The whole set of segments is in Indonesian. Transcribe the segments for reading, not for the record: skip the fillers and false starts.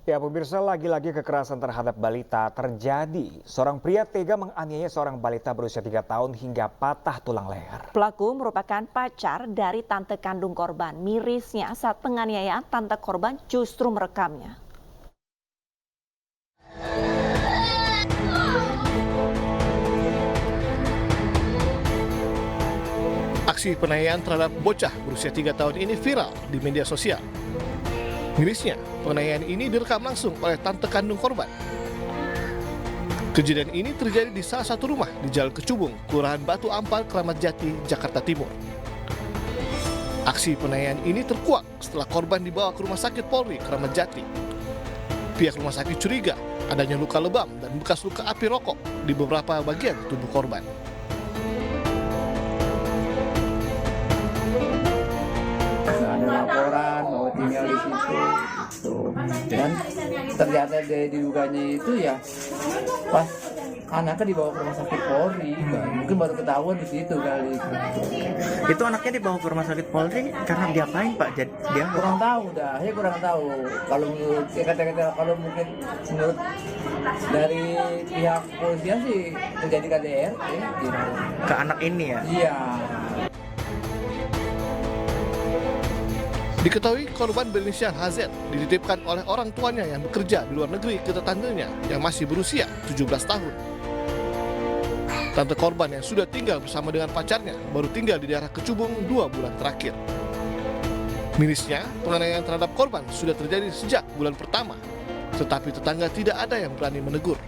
Ya, pemirsa, lagi-lagi kekerasan terhadap balita terjadi. Seorang pria tega menganiaya seorang balita berusia 3 tahun hingga patah tulang leher. Pelaku merupakan pacar dari tante kandung korban. Mirisnya saat penganiayaan, tante korban justru merekamnya. Aksi penganiayaan terhadap bocah berusia 3 tahun ini viral di media sosial. Mirisnya, penganiayaan ini direkam langsung oleh tante kandung korban. Kejadian ini terjadi di salah satu rumah di Jalan Kecubung, Kelurahan Batu Ampar, Kramat Jati, Jakarta Timur. Aksi penganiayaan ini terkuak setelah korban dibawa ke Rumah Sakit Polri, Kramat Jati. Pihak rumah sakit curiga adanya luka lebam dan bekas luka api rokok di beberapa bagian tubuh korban. Ada laporan bahwa tinggal di situ gitu. Dan ternyata dari diduganya itu ya pas anaknya dibawa ke rumah sakit Polri, mungkin baru ketahuan di situ kali. Itu anaknya dibawa ke rumah sakit Polri karena diapain Pak? Dia Kurang tahu dah, saya kurang tahu. Kalau menurut kata-kata kalau mungkin menurut dari pihak polisian sih terjadi KDRT gitu. ke anak ini ya. Iya. Diketahui korban berinisial HZ dititipkan oleh orang tuanya yang bekerja di luar negeri ke tetangganya yang masih berusia 17 tahun. Tante korban yang sudah tinggal bersama dengan pacarnya baru tinggal di daerah Kecubung 2 bulan terakhir. Mirisnya, penganiayaan terhadap korban sudah terjadi sejak bulan pertama, tetapi tetangga tidak ada yang berani menegur.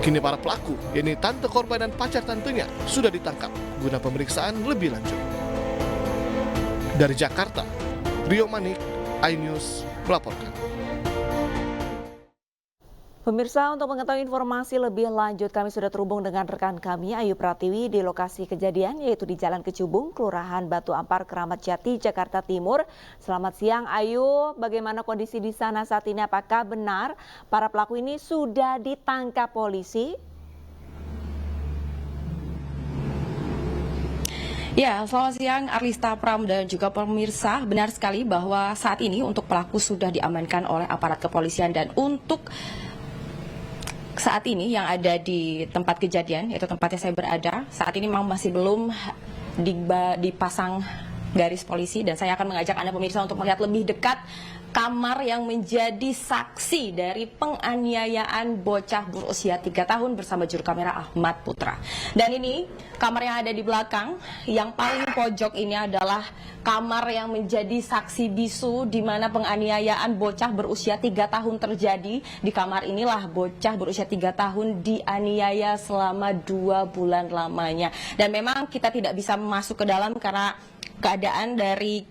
Kini para pelaku, yakni tante korban dan pacar tantenya, sudah ditangkap guna pemeriksaan lebih lanjut. Dari Jakarta, Rio Manik, iNews melaporkan. Pemirsa, untuk mengetahui informasi lebih lanjut, kami sudah terhubung dengan rekan kami Ayu Pratiwi di lokasi kejadian, yaitu di Jalan Kecubung, Kelurahan Batu Ampar, Kramat Jati, Jakarta Timur. Selamat siang Ayu, bagaimana kondisi di sana saat ini? Apakah benar para pelaku ini sudah ditangkap polisi? Ya, selamat siang Arlista Pram dan juga pemirsa. Benar sekali bahwa saat ini untuk pelaku sudah diamankan oleh aparat kepolisian, dan untuk saat ini yang ada di tempat kejadian, yaitu tempatnya saya berada, saat ini memang masih belum dipasang garis polisi, dan saya akan mengajak Anda pemirsa untuk melihat lebih dekat kamar yang menjadi saksi dari penganiayaan bocah berusia 3 tahun bersama juru kamera Ahmad Putra. Dan ini kamar yang ada di belakang, yang paling pojok ini adalah kamar yang menjadi saksi bisu di mana penganiayaan bocah berusia 3 tahun terjadi. Di kamar inilah bocah berusia 3 tahun dianiaya selama 2 bulan lamanya. Dan memang kita tidak bisa masuk ke dalam karena keadaan dari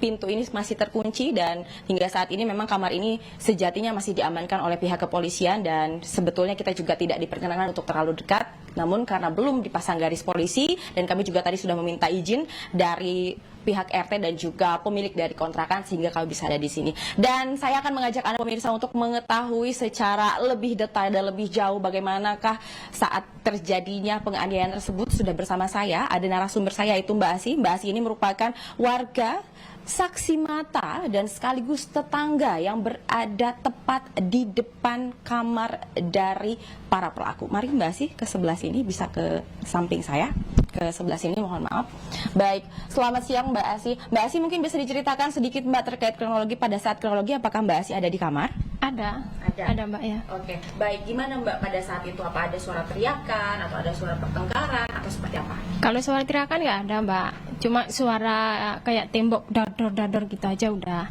pintu ini masih terkunci, dan hingga saat ini memang kamar ini sejatinya masih diamankan oleh pihak kepolisian, dan sebetulnya kita juga tidak diperkenankan untuk terlalu dekat. Namun karena belum dipasang garis polisi, dan kami juga tadi sudah meminta izin dari pihak RT dan juga pemilik dari kontrakan sehingga kami bisa ada di sini. Dan saya akan mengajak Anda pemirsa untuk mengetahui secara lebih detail dan lebih jauh bagaimanakah saat terjadinya penganiayaan tersebut. Sudah bersama saya ada narasumber saya, yaitu Mbak Asi. Mbak Asi ini merupakan warga, saksi mata, dan sekaligus tetangga yang berada tepat di depan kamar dari para pelaku. Mari Mbak Asi ke sebelah sini, bisa ke samping saya, ke sebelah sini, mohon maaf. Baik, selamat siang Mbak Asi. Mbak Asi mungkin bisa diceritakan sedikit Mbak terkait kronologi, pada saat kronologi apakah Mbak Asi ada di kamar? Ada Mbak ya. Oke, baik. Gimana Mbak pada saat itu? Apa ada suara teriakan atau ada suara pertengkaran atau seperti apa? Kalau suara teriakan nggak ada Mbak, cuma suara kayak tembok dador gitu aja udah.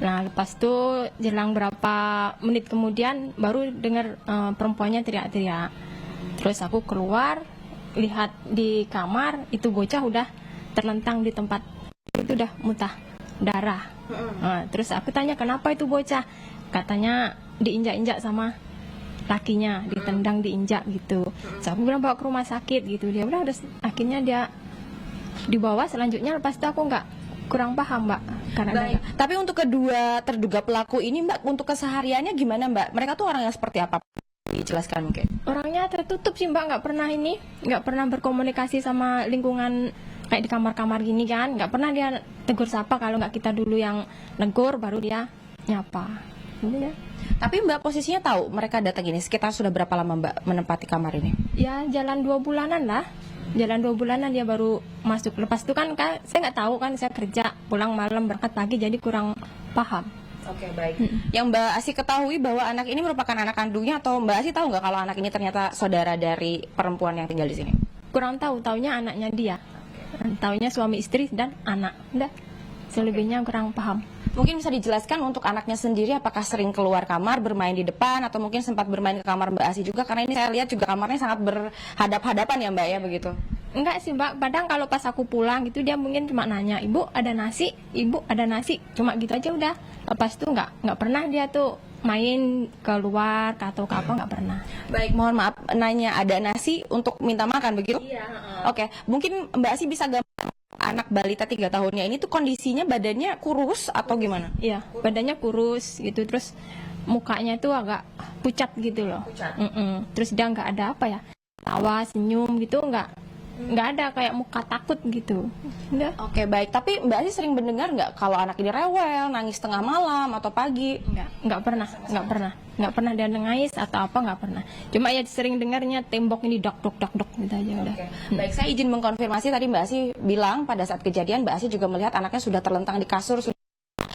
Nah lepas itu jelang berapa menit kemudian baru dengar perempuannya teriak-teriak. Terus aku keluar, lihat di kamar itu bocah udah terlentang di tempat, itu udah muntah darah. Nah, terus aku tanya kenapa itu bocah, katanya diinjak-injak sama lakinya, ditendang, diinjak gitu. So, aku bilang bawa ke rumah sakit gitu. Dia bilang akhirnya dia dibawa. Selanjutnya lepas itu aku kurang paham Mbak. Baik. Tapi untuk kedua terduga pelaku ini Mbak, untuk kesehariannya gimana Mbak? Mereka tuh orangnya seperti apa? Dijelaskan mungkin. Orangnya tertutup sih Mbak, nggak pernah berkomunikasi sama lingkungan kayak di kamar-kamar gini kan. Nggak pernah dia tegur sapa, kalau nggak kita dulu yang negur baru dia nyapa. Gitu ya. Tapi Mbak posisinya tahu mereka datang ini sekitar sudah berapa lama Mbak menempati kamar ini? Ya jalan 2 bulanan lah. Jalan 2 bulanan dia baru masuk. Lepas itu kan saya nggak tahu kan, saya kerja pulang malam berangkat pagi jadi kurang paham. Oke, baik. Yang Mbak Asi ketahui bahwa anak ini merupakan anak kandungnya, atau Mbak Asi tahu nggak kalau anak ini ternyata saudara dari perempuan yang tinggal di sini? Kurang tahu, taunya anaknya dia. Taunya suami istri dan anak. Udah. Selebihnya kurang paham. Mungkin bisa dijelaskan untuk anaknya sendiri apakah sering keluar kamar bermain di depan atau mungkin sempat bermain ke kamar Mbak Asi juga, karena ini saya lihat juga kamarnya sangat berhadap-hadapan ya Mbak ya, begitu. Enggak sih Mbak, kadang kalau pas aku pulang gitu dia mungkin cuma nanya, "Ibu ada nasi? Ibu ada nasi?" Cuma gitu aja udah. Lepas itu nggak pernah dia tuh main keluar atau ke apa, nggak pernah. Baik, mohon maaf, nanya ada nasi untuk minta makan begitu? Iya. Oke, mungkin Mbak Asi bisa gambar anak balita 3 tahunnya ini tuh kondisinya badannya kurus atau gimana? Iya, badannya kurus gitu, terus mukanya tuh agak pucat gitu loh. Pucat. Terus dia nggak ada apa ya, tawa, senyum gitu, nggak ada kayak muka takut gitu. Udah. Oke, baik. Tapi Mbak Asi sering mendengar nggak kalau anak ini rewel, nangis tengah malam atau pagi? Nggak pernah dia nangis atau apa, nggak pernah. Cuma ya sering dengarnya tembok ini dok gitu aja udah. Baik, saya izin mengkonfirmasi tadi Mbak Asi bilang pada saat kejadian Mbak Asi juga melihat anaknya sudah terlentang di kasur.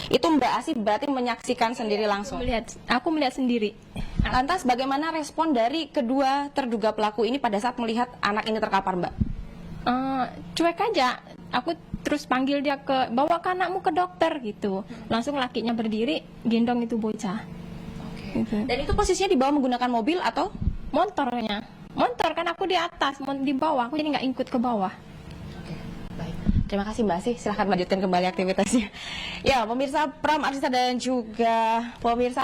Itu Mbak Asi berarti menyaksikan sendiri langsung? Aku melihat sendiri. Lantas bagaimana respon dari kedua terduga pelaku ini pada saat melihat anak ini terkapar Mbak? Cuek aja. Aku terus panggil dia bawa ke anakmu ke dokter gitu. Langsung lakinya berdiri gendong itu bocah. Gitu. Dan itu posisinya di bawah menggunakan mobil atau? Motornya. Motor kan aku di atas, di bawah. Aku jadi nggak ikut ke bawah. Baik. Terima kasih Mbak Asi, silahkan lanjutkan kembali aktivitasnya. Ya, pemirsa Pram, Arista dan juga pemirsa,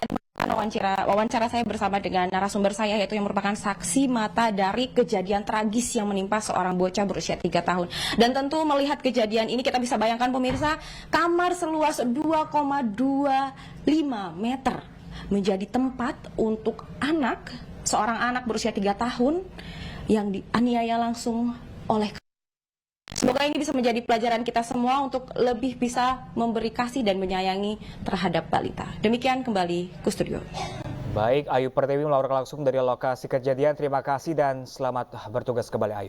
wawancara saya bersama dengan narasumber saya, yaitu yang merupakan saksi mata dari kejadian tragis yang menimpa seorang bocah berusia 3 tahun. Dan tentu melihat kejadian ini kita bisa bayangkan pemirsa, kamar seluas 2,25 meter menjadi tempat untuk seorang anak berusia 3 tahun yang dianiaya langsung oleh. Semoga ini bisa menjadi pelajaran kita semua untuk lebih bisa memberi kasih dan menyayangi terhadap balita. Demikian kembali ke studio. Baik, Ayu Pertiwi melaporkan langsung dari lokasi kejadian. Terima kasih dan selamat bertugas kembali Ayu.